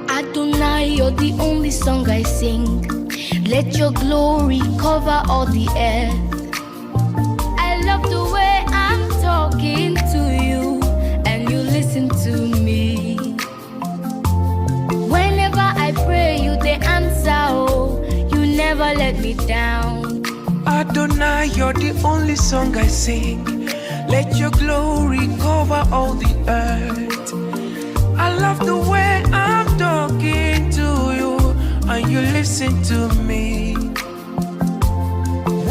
Adonai, you're the only song I sing. Let your glory cover all the earth. I love the way I'm talking to you and you listen to me. Whenever I pray, you the answer, oh, you never let me down. Adonai, you're the only song I sing. Let your glory cover all the earth. I love the way I'm talking to you and you listen to me.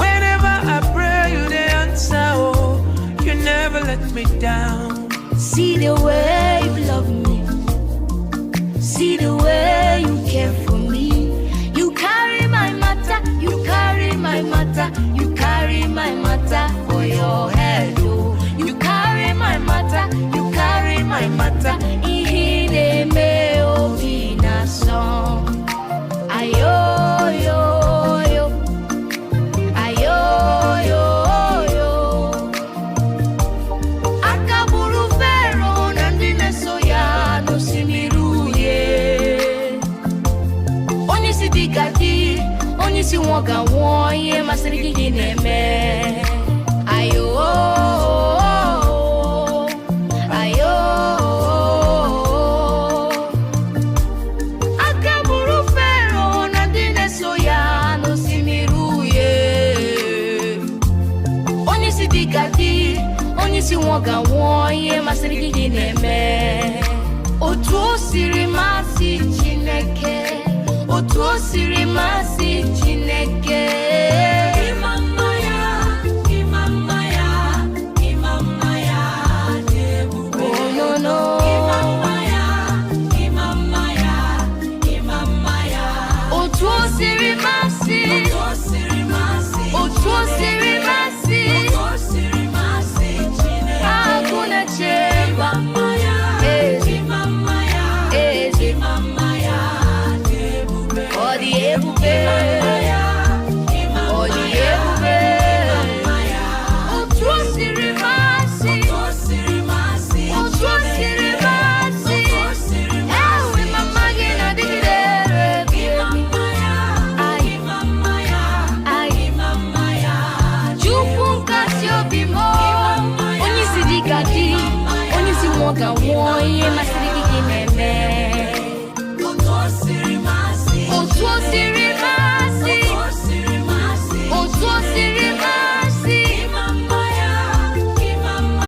Whenever I pray, you the answer, oh, you never let me down. See the way you love me, see the way you care for me. You carry my matter, you carry my matter, you carry my matter for your head, oh. You carry my matter, you carry my matter. Ihine me obina song. Ayo yo yo, ayo yo yo. Akaburu fero nandine soya no simiruye. Onisi digadi, onisi wonga wonye masiriki dineme. Ayo. Onisi wonga wonye masiriki dineme. Otu siri masi Chineke, otu siri masi Chineke. Imamaya, imamaya, imamaya, debube. Oh no no. Imamaya, imamaya, imamaya. Otu siri masi, otu siri masi, otu siri masi. Onisi wonga wonye masiriki dineme.